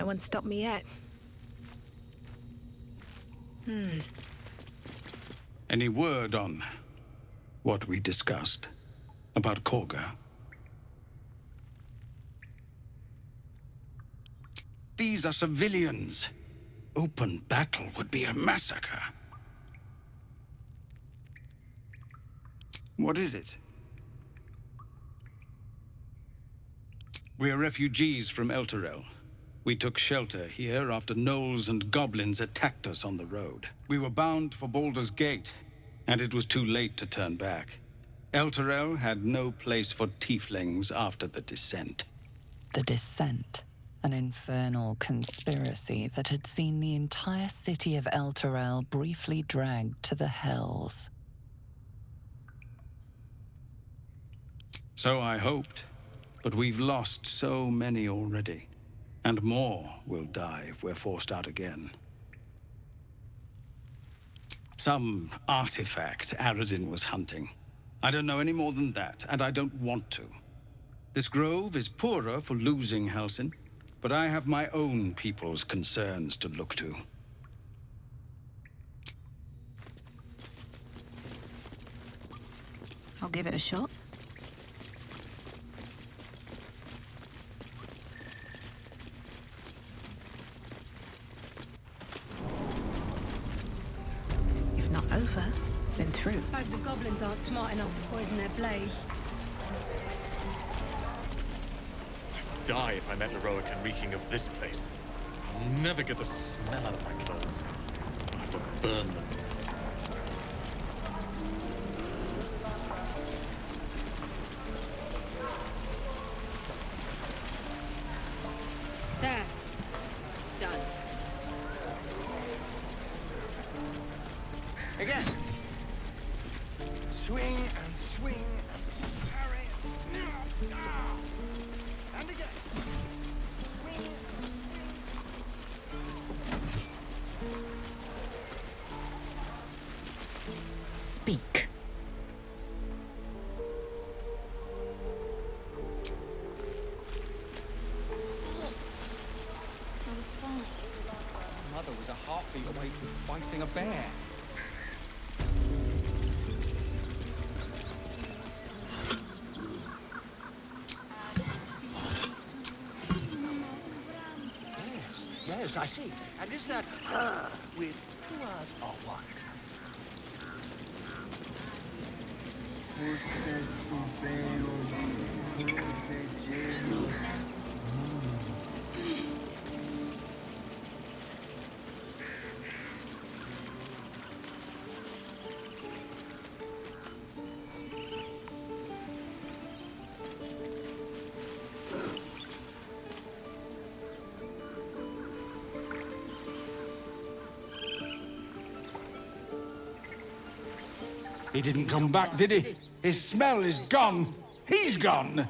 one stopped me yet. Any word on what we discussed about Korga? These are civilians. Open battle would be a massacre. What is it? We're refugees from Elturel. We took shelter here after gnolls and goblins attacked us on the road. We were bound for Baldur's Gate, and it was too late to turn back. Elturel had no place for tieflings after the Descent. The Descent, an infernal conspiracy that had seen the entire city of Elturel briefly dragged to the Hells. So I hoped, but we've lost so many already. And more will die if we're forced out again. Some artifact Aradin was hunting. I don't know any more than that, and I don't want to. This grove is poorer for losing Halsin, but I have my own people's concerns to look to. I'll give it a shot. If not over, then through. Hope the goblins aren't smart enough to poison their blaze. I'd die if I met Heroic and reeking of this place. I'll never get the smell out of my clothes. I'll have to burn them. There. Done. Again. Swing and swing and parry. And again. Swing. Speak. I was fine. Mother was a heartbeat away from fighting a bear. Yes, I see. And is that her with two R's or one? He didn't come back, did he? His smell is gone. He's gone.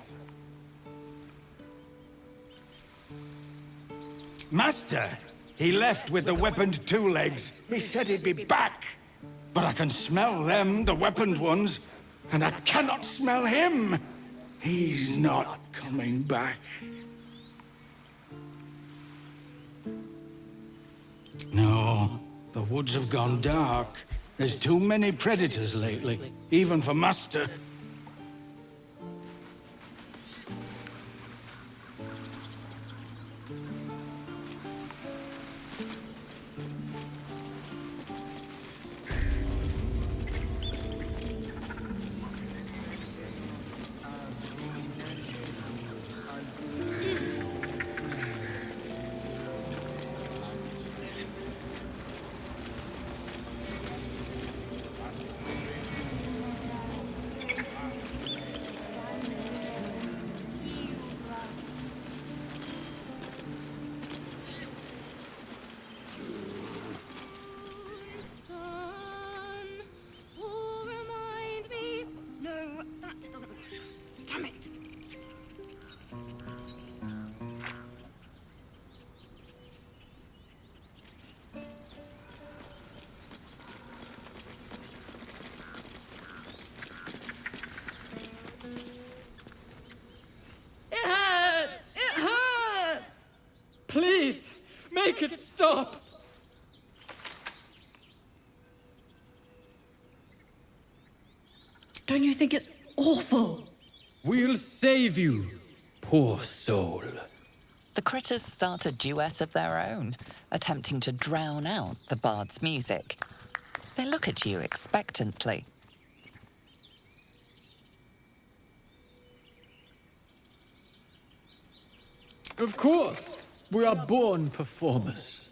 Master, he left with the weaponed two legs. He said he'd be back. But I can smell them, the weaponed ones, and I cannot smell him. He's not coming back. No, the woods have gone dark. There's too many predators lately, even for Master. Stop! Don't you think it's awful? We'll save you, poor soul. The critters start a duet of their own, attempting to drown out the bard's music. They look at you expectantly. Of course, we are born performers.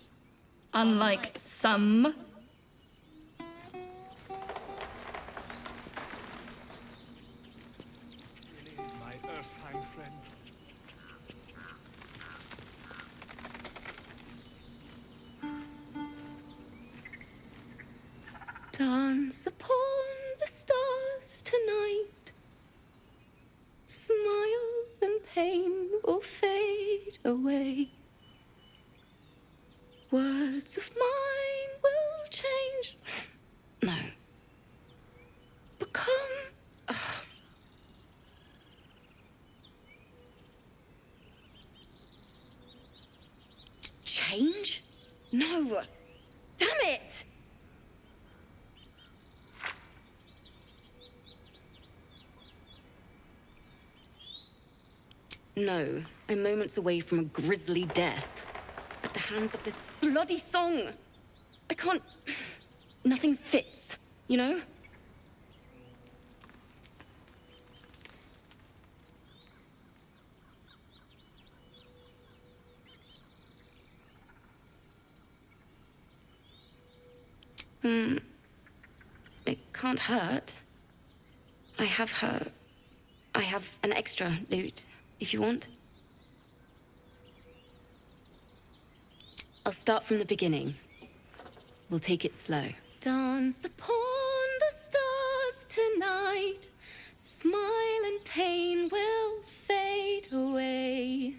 Unlike some. My Earthheim friend. Dance upon the stars tonight. Smile and pain will fade away. Words of mine will change. No. Become. Change? No. Damn it! No, I'm moments away from a grisly death. At the hands of this bloody song. I can't... Nothing fits, you know? It can't hurt. I have an extra loot, if you want. I'll start from the beginning. We'll take it slow. Dance upon the stars tonight. Smile and pain will fade away.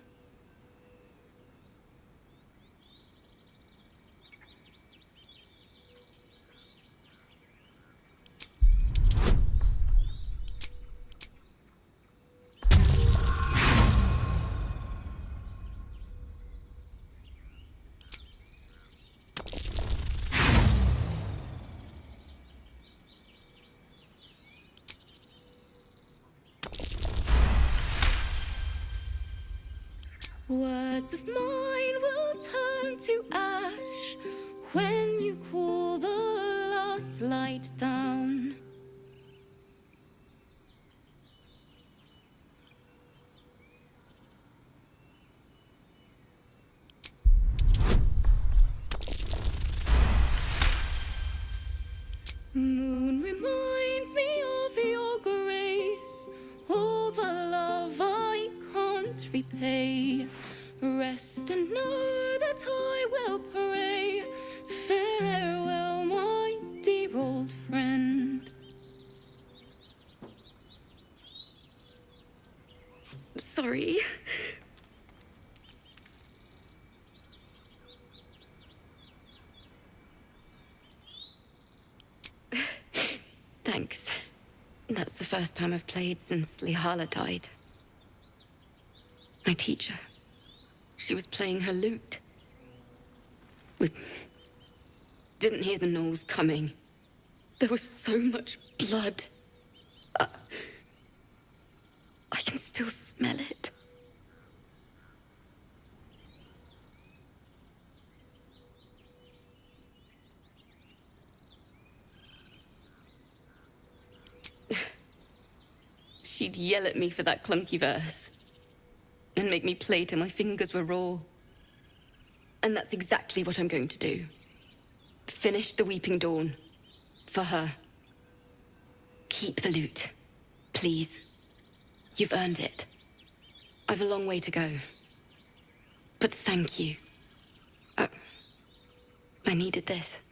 Words of mine will turn to ash when you call the last light down. Moon reminds me of your grace, all the love I can't repay. Rest and know that I will pray. Farewell, my dear old friend. Sorry. Thanks. That's the first time I've played since Lihala died. My teacher. She was playing her lute. We didn't hear the gnolls coming. There was so much blood. I can still smell it. She'd yell at me for that clunky verse. And make me play till my fingers were raw. And that's exactly what I'm going to do. Finish the Weeping Dawn. For her. Keep the loot. Please. You've earned it. I've a long way to go. But thank you. I needed this.